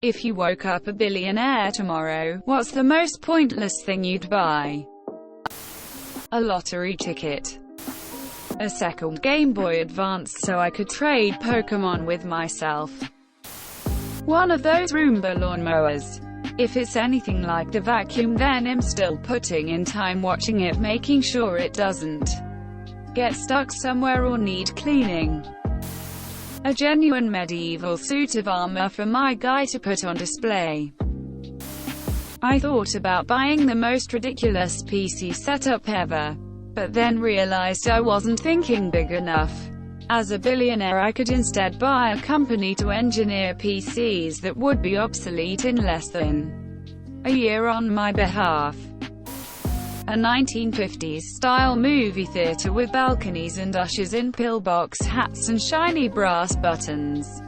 If you woke up a billionaire tomorrow, what's the most pointless thing you'd buy? A lottery ticket. A second Game Boy Advance so I could trade Pokémon with myself. One of those Roomba lawnmowers. If it's anything like the vacuum, then I'm still putting in time watching it, making sure it doesn't get stuck somewhere or need cleaning. A genuine medieval suit of armor for my guy to put on display. I thought about buying the most ridiculous PC setup ever, but then realized I wasn't thinking big enough. As a billionaire, I could instead buy a company to engineer PCs that would be obsolete in less than a year on my behalf. A 1950s-style movie theater with balconies and ushers in pillbox hats and shiny brass buttons.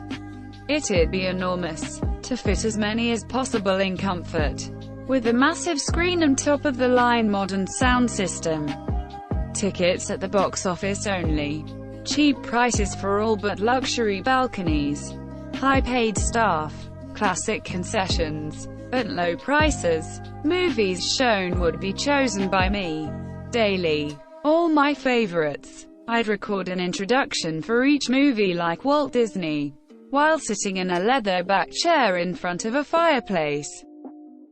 It'd be enormous, to fit as many as possible in comfort, with a massive screen and top-of-the-line modern sound system. Tickets at the box office only. Cheap prices for all but luxury balconies. High-paid staff. Classic concessions. At low prices. Movies shown would be chosen by me. Daily. All my favorites. I'd record an introduction for each movie like Walt Disney, while sitting in a leather-backed chair in front of a fireplace,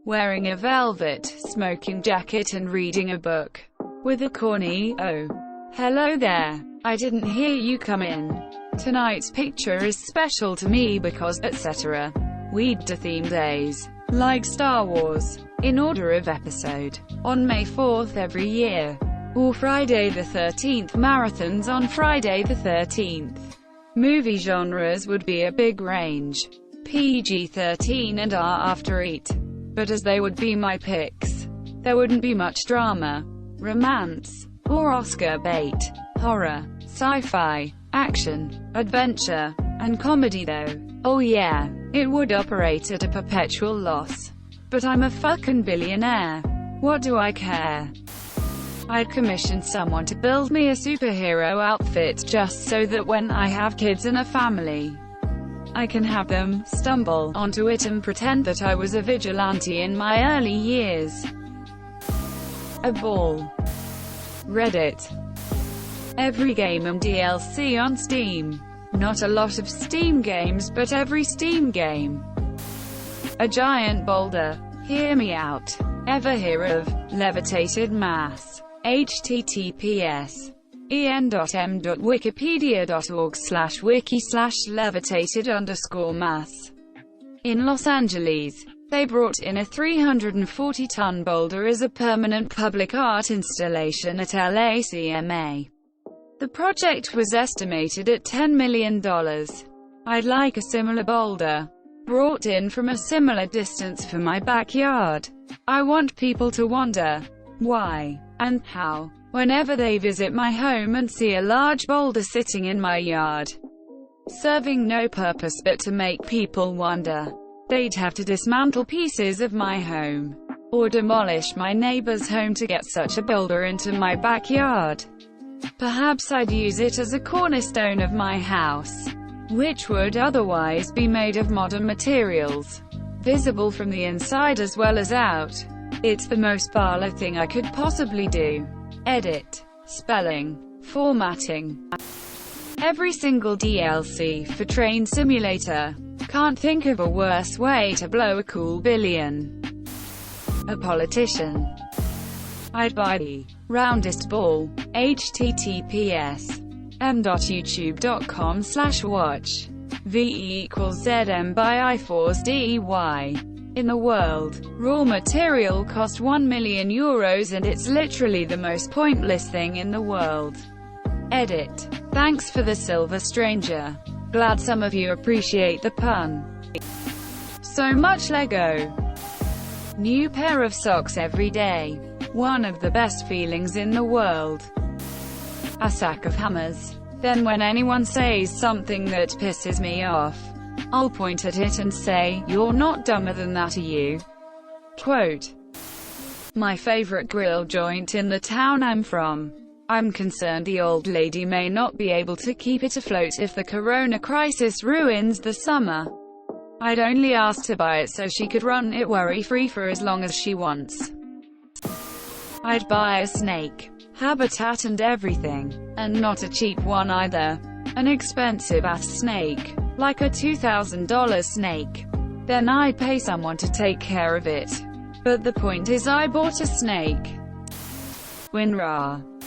wearing a velvet smoking jacket and reading a book, with a corny, "Oh, hello there, I didn't hear you come in. Tonight's picture is special to me because," etc. We'd do theme days, like Star Wars, in order of episode, on May 4th every year, or Friday the 13th, marathons on Friday the 13th. Movie genres would be a big range, PG-13 and R after 8. But as they would be my picks, there wouldn't be much drama, romance, or Oscar bait. Horror, sci-fi, action, adventure, and comedy though. Oh yeah, it would operate at a perpetual loss. But I'm a fucking billionaire. What do I care? I'd commission someone to build me a superhero outfit just so that when I have kids and a family, I can have them stumble onto it and pretend that I was a vigilante in my early years. A ball. Reddit. Every game and DLC on Steam. Not a lot of Steam games, but every Steam game. A giant boulder. Hear me out. Ever hear of levitated mass? https en.m.wikipedia.org/wiki/levitated_mass. In Los Angeles, they brought in a 340-ton boulder as a permanent public art installation at LACMA. The project was estimated at $10 million. I'd like a similar boulder, brought in from a similar distance for my backyard. I want people to wonder why and how whenever they visit my home and see a large boulder sitting in my yard, serving no purpose but to make people wonder. They'd have to dismantle pieces of my home, or demolish my neighbor's home to get such a boulder into my backyard. Perhaps I'd use it as a cornerstone of my house, which would otherwise be made of modern materials, visible from the inside as well as out. It's the most baller thing I could possibly do. Edit, spelling, formatting. Every single DLC for Train Simulator. Can't think of a worse way to blow a cool billion. A politician. I'd buy the roundest ball. https m.youtube.com/watch v=zm by I4's DEY. In the world, raw material cost €1 million and it's literally the most pointless thing in the world. Edit. Thanks for the silver stranger. Glad some of you appreciate the pun. So much Lego. New pair of socks every day. One of the best feelings in the world. A sack of hammers. Then when anyone says something that pisses me off, I'll point at it and say, "You're not dumber than that, are you?" Quote. My favorite grill joint in the town I'm from. I'm concerned the old lady may not be able to keep it afloat if the corona crisis ruins the summer. I'd only ask to buy it so she could run it worry-free for as long as she wants. I'd buy a snake, habitat and everything. And not a cheap one either. An expensive-ass snake. Like a $2,000 snake. Then I'd pay someone to take care of it. But the point is I bought a snake. WinRAR.